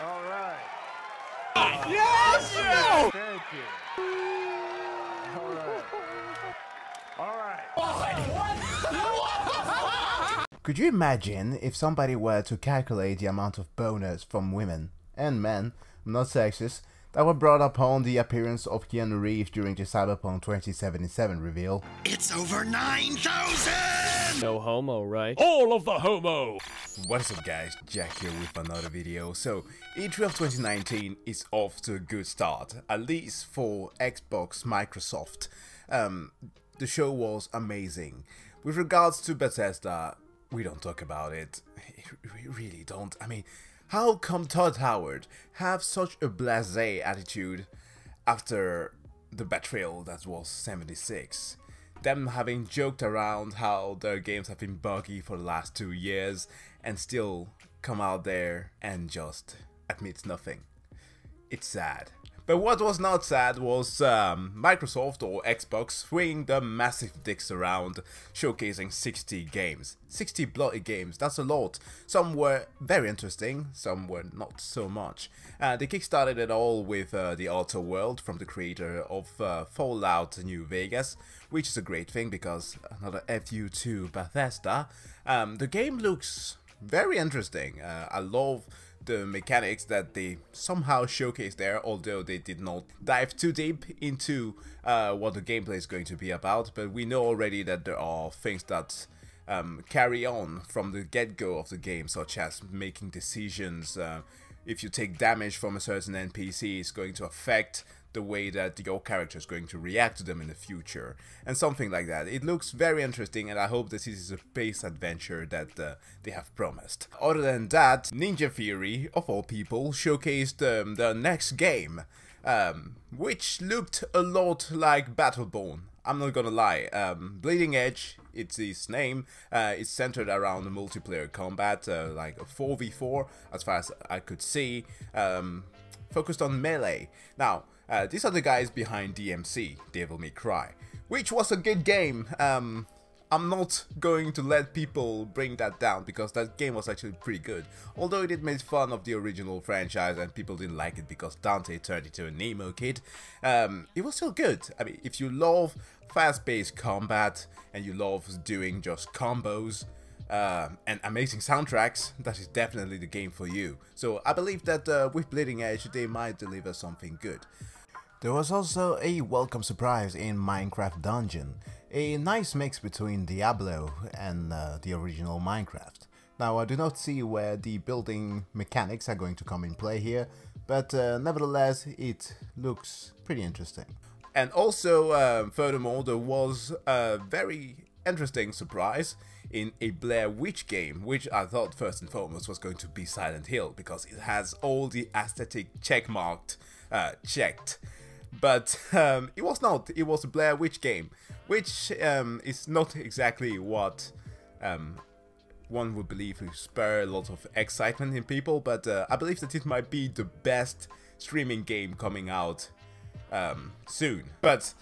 All right. Yes! Yeah, thank you. All right. All right. Could you imagine if somebody were to calculate the amount of boners from women and men, I'm not sexist, that were brought upon the appearance of Keanu Reeves during the Cyberpunk 2077 reveal? It's over 9,000! No homo, right? All of the homo! What's up guys, Jack here with another video. So, E3 of 2019 is off to a good start, at least for Xbox Microsoft. The show was amazing. With regards to Bethesda, we don't talk about it. We really don't. I mean, how come Todd Howard have such a blasé attitude after the betrayal that was 76? Them having joked around how their games have been buggy for the last 2 years and still come out there and just admit nothing. It's sad. But what was not sad was Microsoft or Xbox swinging the massive dicks around, showcasing 60 games. 60 bloody games, that's a lot. Some were very interesting, some were not so much. They kickstarted it all with the Outer World from the creator of Fallout New Vegas, which is a great thing because another FU to Bethesda. The game looks very interesting. I love the mechanics that they somehow showcased there, although they did not dive too deep into what the gameplay is going to be about. But we know already that there are things that carry on from the get-go of the game, such as making decisions. If you take damage from a certain NPC, it's going to affect the way that your character is going to react to them in the future, and something like that. It looks very interesting, and I hope this is a space adventure that they have promised. Other than that, Ninja Theory, of all people, showcased the next game, which looked a lot like Battleborn. I'm not gonna lie. Bleeding Edge, it's his name. It's centered around the multiplayer combat, like a 4v4, as far as I could see, focused on melee. Now, these are the guys behind DMC, Devil May Cry, which was a good game. I'm not going to let people bring that down because that game was actually pretty good. Although it did make fun of the original franchise and people didn't like it because Dante turned into a Nemo kid, it was still good. I mean, if you love fast-paced combat and you love doing just combos and amazing soundtracks, that is definitely the game for you. So I believe that with Bleeding Edge they might deliver something good. There was also a welcome surprise in Minecraft Dungeon, a nice mix between Diablo and the original Minecraft. Now, I do not see where the building mechanics are going to come in play here, but nevertheless it looks pretty interesting. And also, furthermore, there was a very interesting surprise in a Blair Witch game, which I thought first and foremost was going to be Silent Hill, because it has all the aesthetic checked. But it was not. It was a Blair Witch game, which is not exactly what one would believe would spur a lot of excitement in people, but I believe that it might be the best streaming game coming out soon. But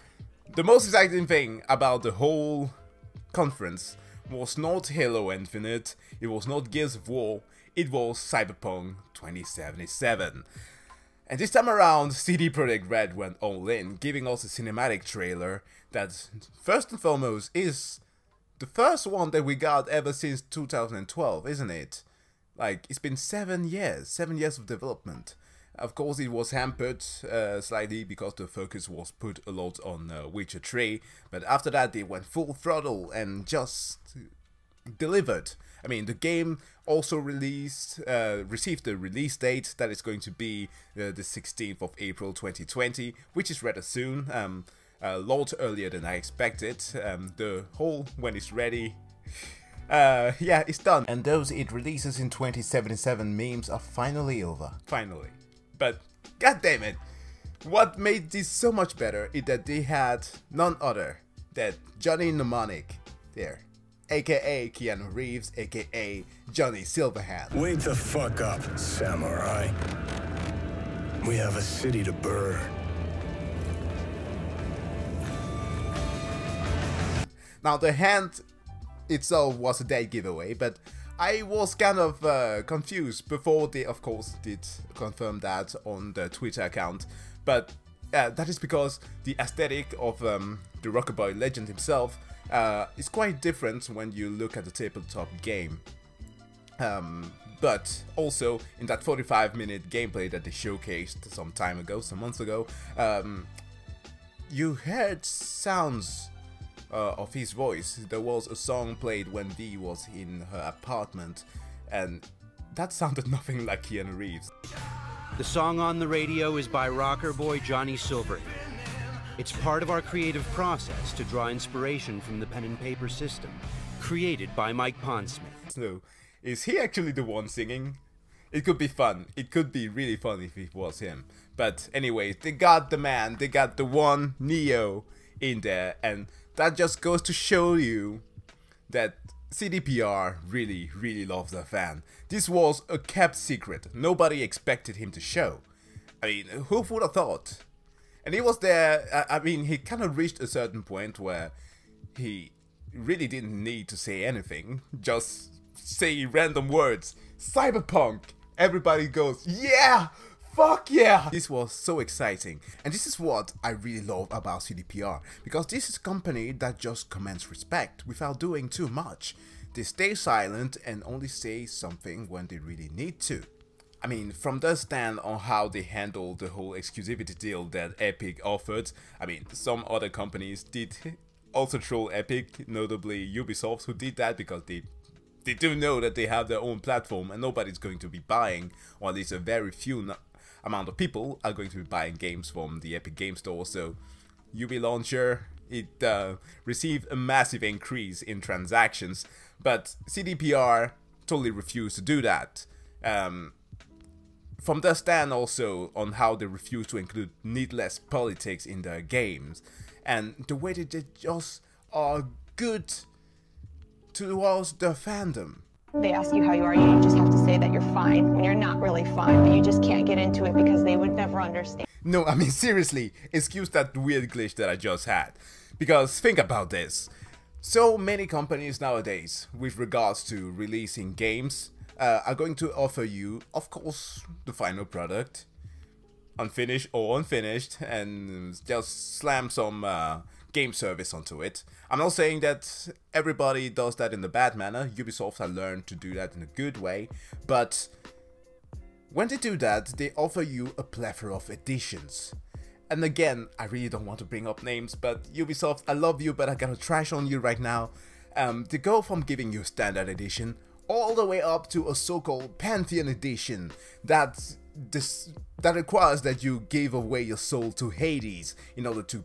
the most exciting thing about the whole conference was not Halo Infinite, it was not Gears of War, it was Cyberpunk 2077. And this time around, CD Projekt Red went all in, giving us a cinematic trailer that, first and foremost, is the first one that we got ever since 2012, isn't it? Like, it's been 7 years of development. Of course, it was hampered slightly because the focus was put a lot on Witcher 3, but after that they went full throttle and just delivered. I mean, the game also received the release date that is going to be the 16th of April 2020, which is rather soon, a lot earlier than I expected. The whole when it's ready, yeah, it's done. And those it releases in 2077 memes are finally over. Finally. But god damn it, what made this so much better is that they had none other than Johnny Mnemonic there, aka Keanu Reeves, aka Johnny Silverhand. Wake the fuck up, samurai. We have a city to burn. Now, the hand itself was a dead giveaway, but I was kind of confused before they, of course, did confirm that on the Twitter account, but that is because the aesthetic of the Rockaboy legend himself is quite different when you look at the tabletop game. But also, in that 45-minute gameplay that they showcased some time ago, some months ago, you heard sounds of his voice. There was a song played when Dee was in her apartment, and that sounded nothing like Keanu Reeves. The song on the radio is by rocker boy Johnny Silverhand. It's part of our creative process to draw inspiration from the pen and paper system, created by Mike Pondsmith. So, is he actually the one singing? It could be fun. It could be really fun if it was him. But anyways, they got the man, they got the one Neo in there, and that just goes to show you that CDPR really loves their fan. This was a kept secret. Nobody expected him to show. I mean, who would have thought? And he was there, I mean, he kind of reached a certain point where he really didn't need to say anything. Just say random words. Cyberpunk! Everybody goes, yeah! Fuck yeah! This was so exciting, and this is what I really love about CDPR, because this is a company that just commands respect without doing too much. They stay silent and only say something when they really need to. I mean, from their stand on how they handle the whole exclusivity deal that Epic offered, I mean, some other companies did also troll Epic, notably Ubisoft, who did that because they do know that they have their own platform and nobody's going to be buying, or at least a very few amount of people are going to be buying games from the Epic Game Store. So Ubi Launcher, it received a massive increase in transactions, but CDPR totally refused to do that. From their stand also on how they refuse to include needless politics in their games, and the way that they just are good towards the fandom. They ask you how you are, you just have to say that you're fine when you're not really fine, but you just can't get into it because they would never understand. No, I mean seriously, excuse that weird glitch that I just had. Because think about this. So many companies nowadays, with regards to releasing games, are going to offer you, of course, the final product, unfinished or unfinished, and just slam some game service onto it. I'm not saying that everybody does that in a bad manner. Ubisoft has learned to do that in a good way, but when they do that, they offer you a plethora of editions. And again, I really don't want to bring up names, but Ubisoft, I love you, but I gotta trash on you right now. They go from giving you standard edition all the way up to a so-called Pantheon edition that requires that you give away your soul to Hades in order to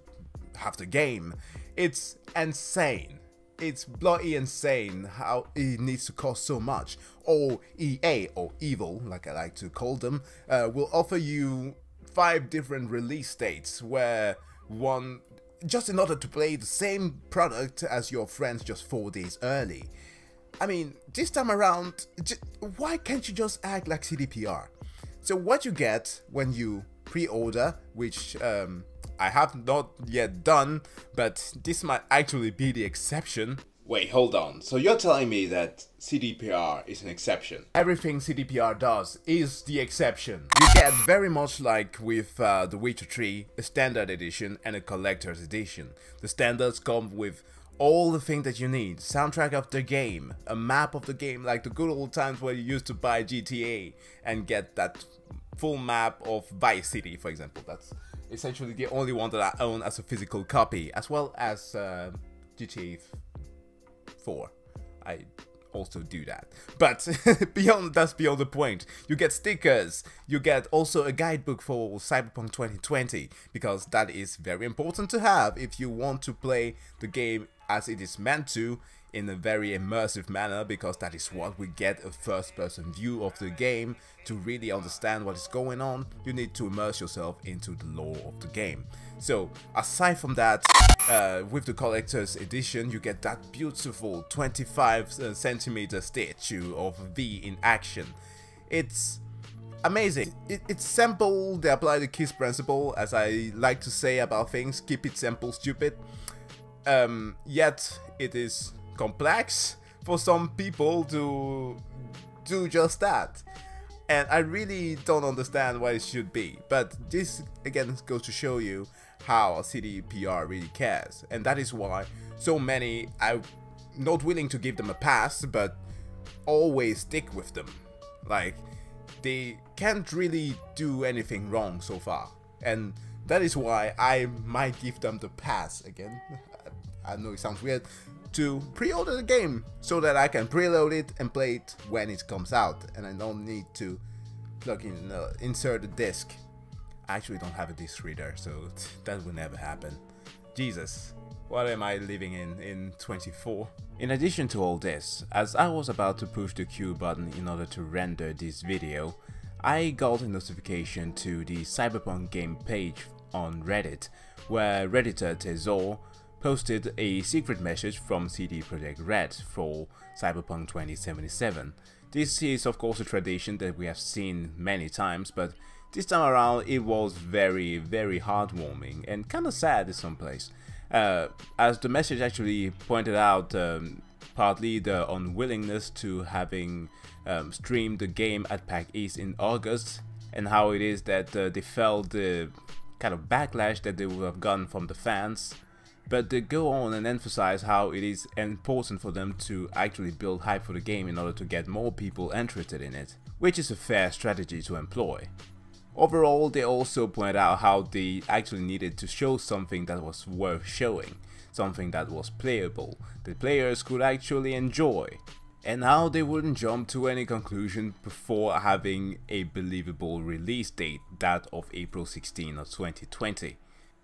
have the game. It's insane. It's bloody insane how it needs to cost so much. Or EA, or Evil, like I like to call them, will offer you 5 different release dates, where one, just in order to play the same product as your friends just 4 days early. I mean, this time around, why can't you just act like CDPR? So what you get when you pre-order, which I have not yet done, but this might actually be the exception. Wait, hold on. So you're telling me that CDPR is an exception? Everything CDPR does is the exception. You get very much like with The Witcher 3, a standard edition and a collector's edition. The standards come with all the things that you need. Soundtrack of the game, a map of the game, like the good old times where you used to buy GTA and get that full map of Vice City, for example. That's essentially the only one that I own as a physical copy, as well as GTA 4. I also do that, but that's beyond the point. You get stickers, you get also a guidebook for Cyberpunk 2020, because that is very important to have if you want to play the game as it is meant to, in a very immersive manner, because that is what we get, a first-person view of the game. To really understand what is going on, you need to immerse yourself into the lore of the game. So aside from that, with the collector's edition, you get that beautiful 25cm statue of V in action. It's amazing. It's simple. They apply the KISS principle, as I like to say about things. Keep it simple, stupid. Yet it is complex, for some people to do just that. And I really don't understand why it should be, but this again goes to show you how CDPR really cares, and that is why so many are not willing to give them a pass, but always stick with them. Like, they can't really do anything wrong so far, and that is why I might give them the pass again. I know it sounds weird, to pre-order the game so that I can preload it and play it when it comes out, and I don't need to plug in, insert a disc. I actually don't have a disc reader, so that will never happen. Jesus, what am I living in 24? In addition to all this, as I was about to push the Q button in order to render this video, I got a notification to the Cyberpunk game page on Reddit, where Redditor Tezor posted a secret message from CD Projekt Red for Cyberpunk 2077. This is of course a tradition that we have seen many times, but this time around it was very heartwarming and kinda sad in some place. As the message actually pointed out, partly the unwillingness to having streamed the game at PAX East in August, and how it is that they felt the kind of backlash that they would have gotten from the fans. But they go on and emphasize how it is important for them to actually build hype for the game in order to get more people interested in it, which is a fair strategy to employ. Overall, they also point out how they actually needed to show something that was worth showing, something that was playable, that players could actually enjoy, and how they wouldn't jump to any conclusion before having a believable release date, that of April 16 of 2020.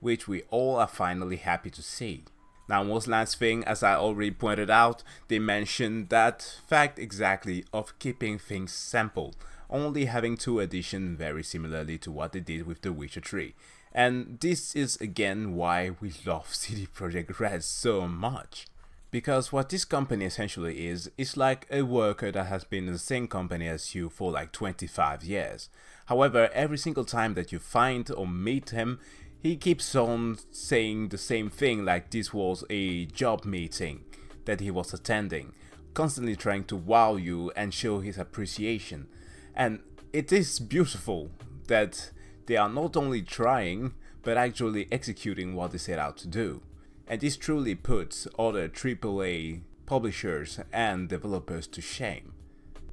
Which we all are finally happy to see. Now, most last thing, as I already pointed out, they mentioned that fact exactly of keeping things simple, only having 2 editions very similarly to what they did with The Witcher 3. And this is again why we love CD Projekt Red so much. Because what this company essentially is like a worker that has been in the same company as you for like 25 years. However, every single time that you find or meet him, he keeps on saying the same thing, like this was a job meeting that he was attending, constantly trying to wow you and show his appreciation. And it is beautiful that they are not only trying, but actually executing what they set out to do. And this truly puts other AAA publishers and developers to shame.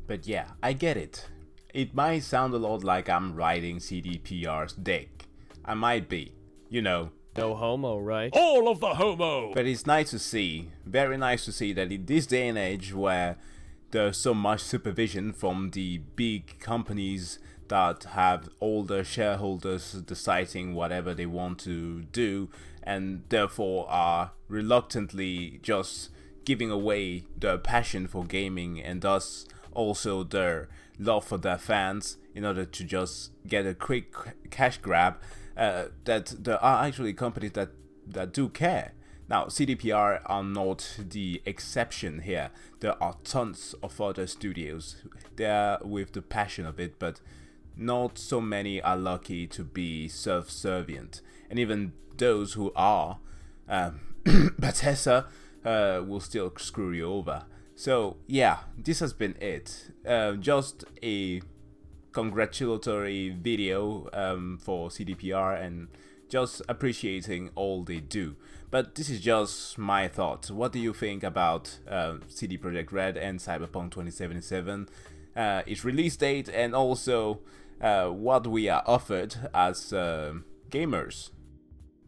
But yeah, I get it. It might sound a lot like I'm riding CDPR's dick. I might be, you know. No homo, right? All of the homo! But it's nice to see, very nice to see that in this day and age where there's so much supervision from the big companies that have all their shareholders deciding whatever they want to do, and therefore are reluctantly just giving away their passion for gaming and thus also their love for their fans in order to just get a quick cash grab, that there are actually companies that do care. Now, CDPR are not the exception here. There are tons of other studios there with the passion of it, but not so many are lucky to be self-servient. And even those who are, Bethesda will still screw you over. So yeah, this has been it. Just a congratulatory video for CDPR and just appreciating all they do. But this is just my thoughts. What do you think about CD Projekt Red and Cyberpunk 2077, its release date, and also what we are offered as gamers?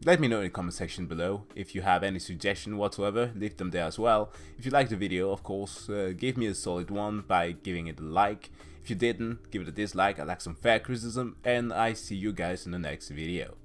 Let me know in the comment section below. If you have any suggestion whatsoever, leave them there as well. If you liked the video, of course, give me a solid one by giving it a like. If you didn't, give it a dislike. I like some fair criticism, and I see you guys in the next video.